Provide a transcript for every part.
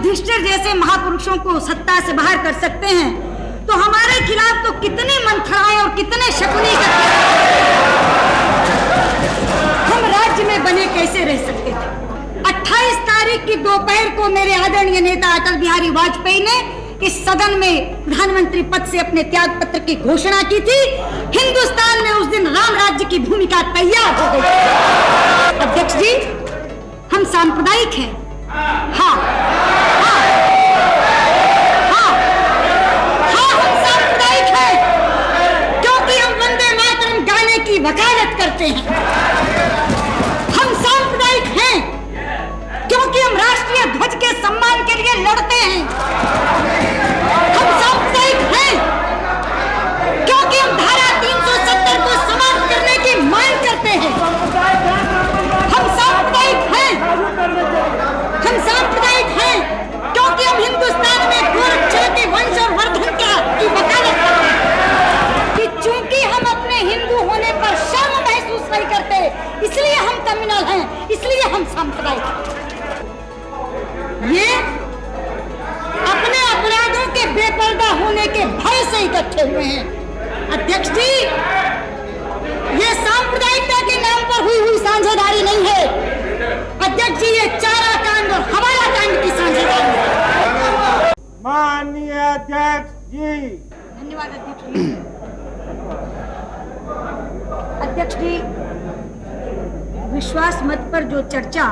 युधिष्ठिर जैसे महापुरुषों को सत्ता से बाहर कर सकते हैं, तो हमारे खिलाफ तो कितने मंथराएं और कितने शकुनी करते हैं। हम राज्य में बने कैसे रह सकते थे। 28 तारीख की दोपहर को मेरे आदरणीय नेता अटल बिहारी वाजपेयी ने इस सदन में प्रधानमंत्री पद से अपने त्याग पत्र की घोषणा की थी। हिंदुस्तान में उस दिन राम राज्य की भूमिका तैयार हो गई। अध्यक्ष जी, हम सांप्रदायिक हैं। हाँ, हाँ, हाँ, हाँ, हम सांप्रदायिक हैं, क्योंकि हम वंदे मातरम गाने की वकालत करते हैं। हम सांप्रदायिक हैं, क्योंकि हम राष्ट्रीय ध्वज के सम्मान के लिए लड़ते हैं। हम सांप्रदायिक हैं, क्योंकि हम धारा 370 को समाप्त करने की मांग करते हैं। हम सांप्रदायिक हैं, हम सांप्रदायिक हैं, क्योंकि हम हिंदुस्तान में गोरक्षा के वंश और वर्धन की वकालत करते हैं। कि चूंकि हम अपने हिंदू होने पर शर्म महसूस नहीं करते, इसलिए हम कम्युनल हैं, इसलिए हम सांप्रदायिक हैं। ये अपने अपराधों के बेपर्दा होने के भय से इकट्ठे हुए हैं। अध्यक्ष जी, ये सांप्रदायिकता के नाम पर हुई साझेदारी नहीं है। अध्यक्ष जी, ये चारा कांड और हवाला कांड की साझेदारी है। माननीय अध्यक्ष जी। धन्यवाद अध्यक्ष जी। अध्यक्ष जी, विश्वास मत पर जो चर्चा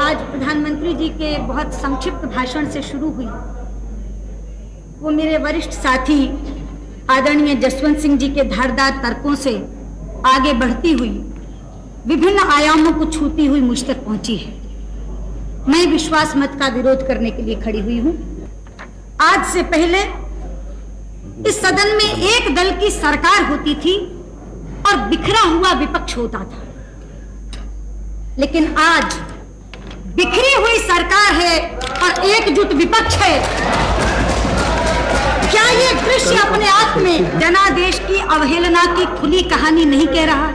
आज प्रधानमंत्री जी के बहुत संक्षिप्त भाषण से शुरू हुई, वो मेरे वरिष्ठ साथी आदरणीय जसवंत सिंह जी के धारदार तर्कों से आगे बढ़ती हुई विभिन्न आयामों को छूती हुई मुझ तक पहुंची है। मैं विश्वास मत का विरोध करने के लिए खड़ी हुई हूं। आज से पहले इस सदन में एक दल की सरकार होती थी और बिखरा हुआ विपक्ष होता था, लेकिन आज बिखरी हुई सरकार है और एकजुट विपक्ष है। क्या ये दृश्य अपने आप में जनादेश की अवहेलना की खुली कहानी नहीं कह रहा?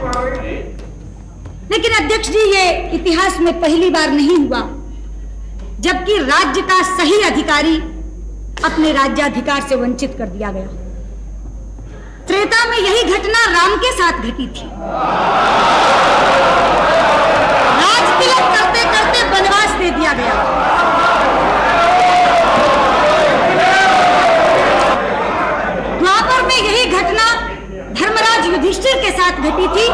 लेकिन अध्यक्ष जी, ये इतिहास में पहली बार नहीं हुआ जबकि राज्य का सही अधिकारी अपने राज्याधिकार से वंचित कर दिया गया। त्रेता में यही घटना राम के साथ घटी थी। राज तिलक करते करते वनवास दे दिया गया। द्वापर में यही घटना धर्मराज युधिष्ठिर के साथ घटी थी,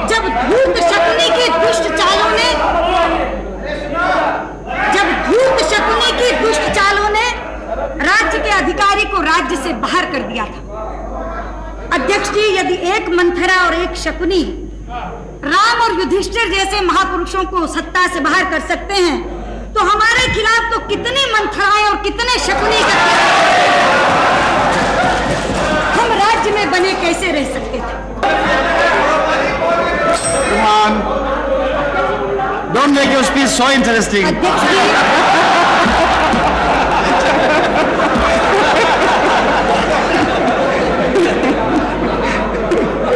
जब धूर्त शकुनी की दुष्ट चालों ने राज्य के अधिकारी को राज्य से बाहर कर दिया था। अध्यक्ष जी, यदि एक मंथरा और एक शकुनी राम और युधिष्ठिर जैसे महापुरुषों को सत्ता से बाहर कर सकते हैं, तो हमारे खिलाफ तो कितने मंथराएं और कितने शकुनी करते हैं। हम राज्य में बने कैसे रह सकते थे। Don't make your speech so interesting.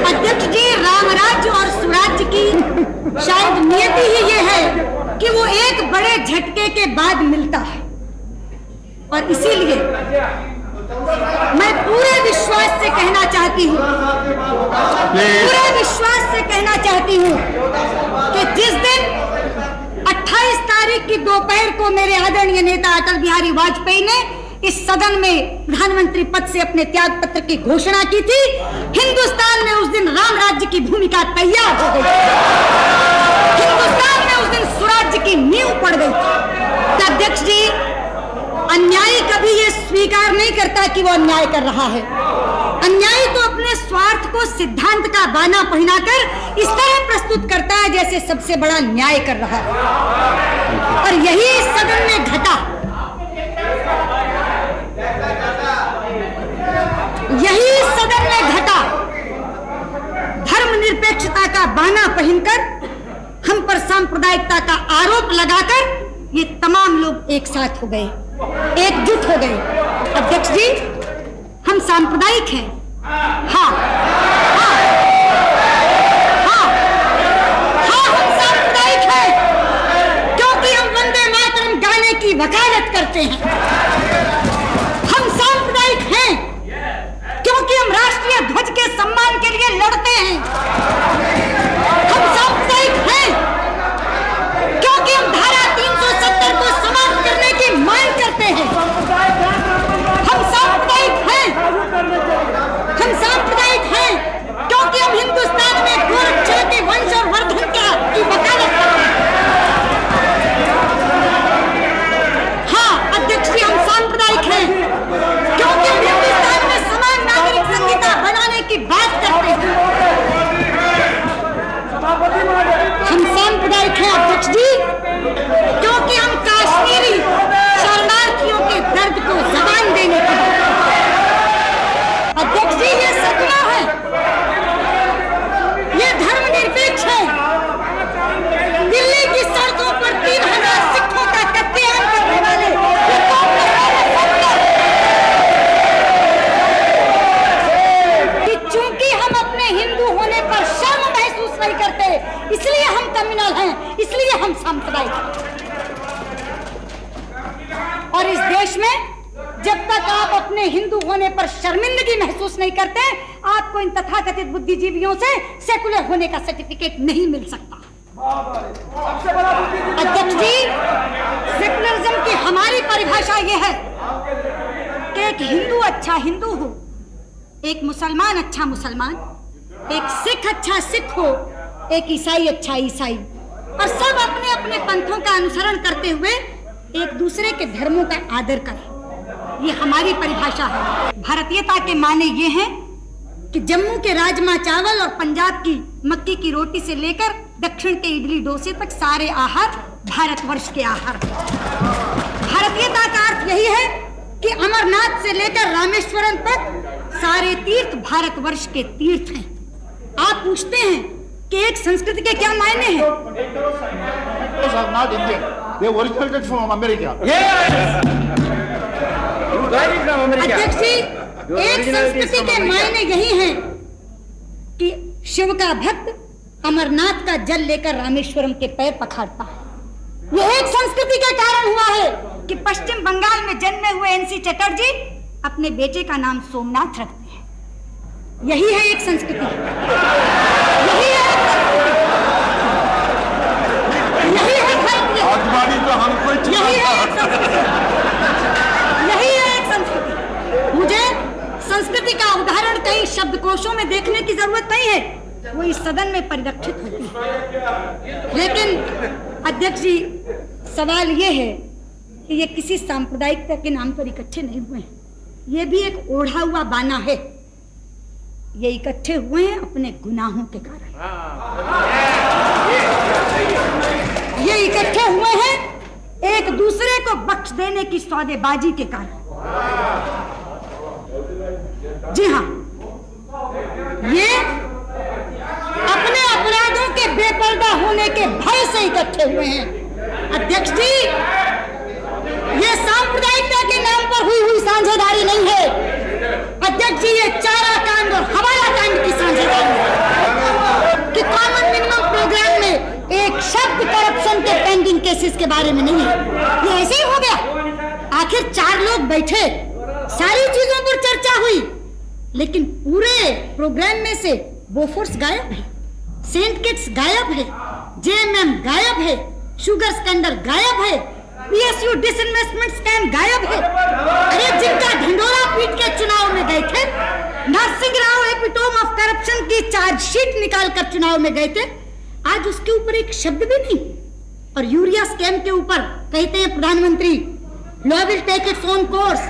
अध्यक्ष जी, रामराज्य और सुराज्य की शायद नियति ही ये है कि वो एक बड़े झटके के बाद मिलता है। और इसीलिए मैं पूरे विश्वास से कहना चाहती हूँ कि जिस दिन 28 तारीख की दोपहर को मेरे आदरणीय नेता अटल बिहारी वाजपेयी ने इस सदन में प्रधानमंत्री पद से अपने त्याग पत्र की घोषणा की थी, हिंदुस्तान में उस दिन राम राज्य की भूमिका तैयार हो गई। हिंदुस्तान में उस दिन स्वराज्य की नींव पड़ गई थी। अध्यक्ष जी, अन्यायी कभी ये स्वीकार नहीं करता कि वो अन्याय कर रहा है। अन्यायी तो अपने स्वार्थ को सिद्धांत का बाना पहनाकर इस तरह प्रस्तुत करता है जैसे सबसे बड़ा न्याय कर रहा है। और यही इस सदन में घटा। धर्मनिरपेक्षता का बाना पहनकर हम पर सांप्रदायिकता का आरोप लगाकर ये तमाम लोग एक साथ हो गए, एकजुट हो गए। अध्यक्ष जी, हम सांप्रदायिक हैं। हाँ, हाँ, हाँ, हाँ, हम सांप्रदायिक हैं, क्योंकि हम वकालत करते हैं। हम सांप्रदायिक हैं क्योंकि हम राष्ट्रीय ध्वज के सम्मान के लिए लड़ते हैं। हम सांप्रदायिक हैं क्योंकि हम धारा 370 को समाप्त करने की मांग करते हैं। हम सांप्रदायिक हैं क्योंकि हम हिंदुस्तान में गोरक्षा के वंश और वर्धन की वकालत करते हैं। हाँ अध्यक्ष जी, हम सांप्रदायिक हैं क्योंकि हम हिंदुस्तान में समान नागरिक संहिता बनाने की बात करते हैं। हम सांप्रदायिक हैं अध्यक्ष जी क्योंकि हम कश्मीरी शरणार्थियों के दर्द को जबान देने की अध्यक्ष जी, ये सपना है, ये धर्मनिरपेक्ष है। दिल्ली की सड़कों पर 3000 सिखों का कत्लेआम करने वाले ये कि चूंकि हम अपने हिंदू होने पर शर्म महसूस नहीं करते, इसलिए हम कम्युनल हैं, इसलिए हम सांप्रदायिक हैं। और इस देश में जब तक आप अपने हिंदू होने पर शर्मिंदगी महसूस नहीं करते, आपको इन तथाकथित बुद्धिजीवियों से सेकुलर होने का सर्टिफिकेट नहीं मिल सकता। अध्यक्ष जी, सेकुलरिज्म की हमारी परिभाषा यह है कि एक हिंदू अच्छा हिंदू हो, एक मुसलमान अच्छा मुसलमान, एक सिख अच्छा सिख हो, एक ईसाई अच्छा ईसाई, और सब अपने अपने पंथों का अनुसरण करते हुए एक दूसरे के धर्मों का आदर करें। ये हमारी परिभाषा है। भारतीयता के माने ये हैं कि जम्मू के राजमा चावल और पंजाब की मक्की की रोटी से लेकर दक्षिण के इडली डोसे तक सारे आहार भारतवर्ष के आहार। भारतीयता का अर्थ यही है कि अमरनाथ से लेकर रामेश्वरम तक सारे तीर्थ भारतवर्ष के तीर्थ हैं। आप पूछते हैं कि एक संस्कृति के क्या मायने हैं? अध्यक्ष जी, एक संस्कृति के मायने यही हैं कि शिव का भक्त अमरनाथ का जल लेकर रामेश्वरम के पैर पखारता है। यह एक संस्कृति के कारण हुआ है कि पश्चिम बंगाल में जन्मे हुए एनसी चटर्जी अपने बेटे का नाम सोमनाथ रखते हैं। यही है एक संस्कृति, यही है एक संस्कृति, यही है भारतीय, यही है एक संस्कृति, यही है एक संस्कृति। मुझे संस्कृति का उदाहरण कई शब्दकोशों में देखने की जरूरत नहीं है, वो इस सदन में परिलक्षित होती है। लेकिन अध्यक्ष जी, सवाल ये है कि ये किसी सांप्रदायिकता के नाम पर इकट्ठे नहीं हुए हैं। ये भी एक ओढ़ा हुआ बाना है। ये इकट्ठे हुए हैं अपने गुनाहों के कारण। ये इकट्ठे हुए हैं एक दूसरे को बख्श देने की सौदेबाजी के कारण। जी हाँ, ये अपने अपराधों के बेपर्दा होने के भय से इकट्ठे हुए हैं। अध्यक्ष जी, ये सांप्रदायिकता के नाम पर हुई साझेदारी नहीं है। अध्यक्ष जी, ये चारा कांड और हवाला कांड की साझेदारी है कि कॉमन मिनिमम प्रोग्राम में एक शब्द करप्शन के पेंडिंग केसेस के बारे में नहीं है। ये ऐसे ही हो गया। आखिर 4 लोग बैठे, सारी चीजों पर चर्चा हुई, लेकिन पूरे प्रोग्राम में से बोफोर्स गायब है, सेंट किट्स गायब है, जेएमएम गायब है, शुगर स्कैंडल गायब है, पीएसयू डिसइन्वेस्टमेंट स्कैम गायब है। अरे जिनका ढिंडोरा पीट के चुनाव में गए थे, Narasimha Rao epitome of corruption की चार्जशीट निकालकर चुनाव में गए थे, आज उसके ऊपर एक शब्द भी नहीं। और यूरिया स्कैम के ऊपर कहते हैं प्रधानमंत्री, law will take its own course,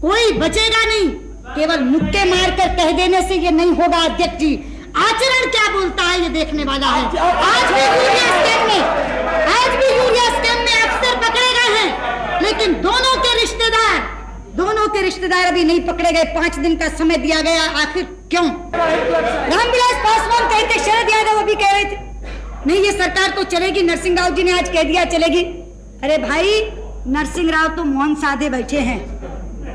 कोई बचेगा नहीं। केवल मुक्के मारकर कह देने से ये नहीं होगा अध्यक्ष जी, आचरण क्या बोलता है ये देखने वाला है। आज भी यूरिया स्कैम में अफसर पकड़े गए हैं, लेकिन दोनों के रिश्तेदार अभी नहीं पकड़े गए। 5 दिन का समय दिया गया, आखिर क्यों? रामविलास पासवान कहते, शरद यादव अभी कह रहे थे नहीं ये सरकार तो चलेगी, नरसिंह राव जी ने आज कह दिया चलेगी। अरे भाई, नरसिंह राव तो मौन साधे बैठे हैं,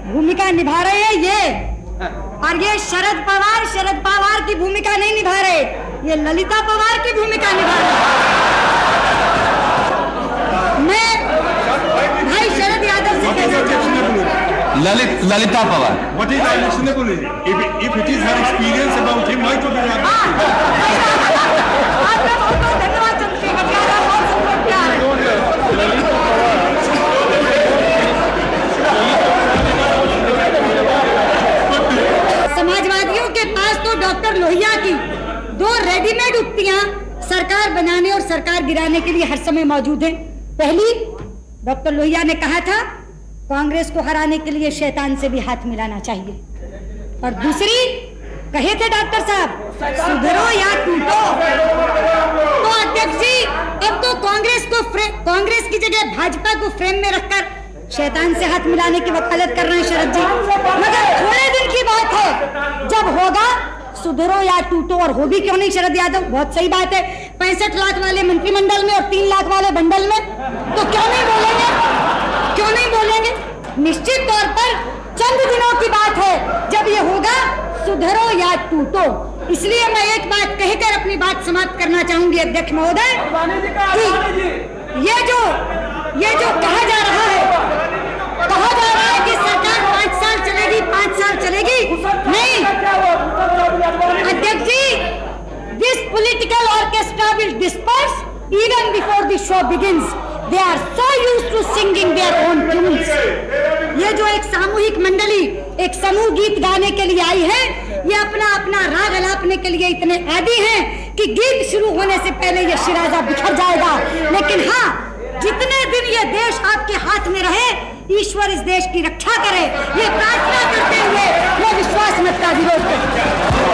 भूमिका निभा रहे हैं ये, और ये शरद पवार की भूमिका नहीं निभा रहे, ये ललिता पवार की भूमिका निभा रहे। मैं भाई शरद Lalita Pawar. What is unactionable? If it is her experience about him, why to be happy? आपका बहुत बहुत धन्यवाद चंद्रशेखर जी, आपका बहुत बहुत प्यार है। समाजवादियों के पास तो डॉक्टर लोहिया की 2 रेडीमेड उक्तियां सरकार बनाने और सरकार गिराने के लिए हर समय मौजूद हैं। पहली, डॉक्टर लोहिया ने कहा था कांग्रेस को हराने के लिए शैतान से भी हाथ मिलाना चाहिए, और दूसरी कहे थे डॉक्टर साहब सुधरो या टूटो। तो अध्यक्ष जी अब तो कांग्रेस की जगह भाजपा को फ्रेम में रखकर शैतान से हाथ मिलाने की वकालत कर रहे हैं शरद जी। मगर थोड़े दिन की बात है, जब होगा सुधरो या टूटो, और हो भी क्यों नहीं शरद यादव, बहुत सही बात है। 65 लाख वाले मंत्रिमंडल में और 3 लाख वाले बंडल में, तो क्यों नहीं बोलेंगे, क्यों नहीं बोलेंगे। निश्चित तौर पर चंद दिनों की बात है जब ये होगा सुधरो या टूटो। इसलिए मैं एक बात कहकर अपनी बात समाप्त करना चाहूंगी अध्यक्ष महोदय, ये जो कहा जा रहा है कि सरकार 5 साल चलेगी, 5 साल चलेगी, नहीं अध्यक्ष जी, this political orchestra will disperse even before the show begins. They are so used to singing their own tunes. ये जो एक सामूहिक मंडली एक समूह गीत गाने के लिए आई है, ये अपना अपना राग अलापने के लिए इतने आदी हैं कि गीत शुरू होने से पहले ये शिराजा बिखर जाएगा। लेकिन हाँ, जितने दिन ये देश आपके हाथ में रहे, ईश्वर इस देश की रक्षा करे, ये प्रार्थना करते हुए मैं विश्वास मत का विरोध करता हूं।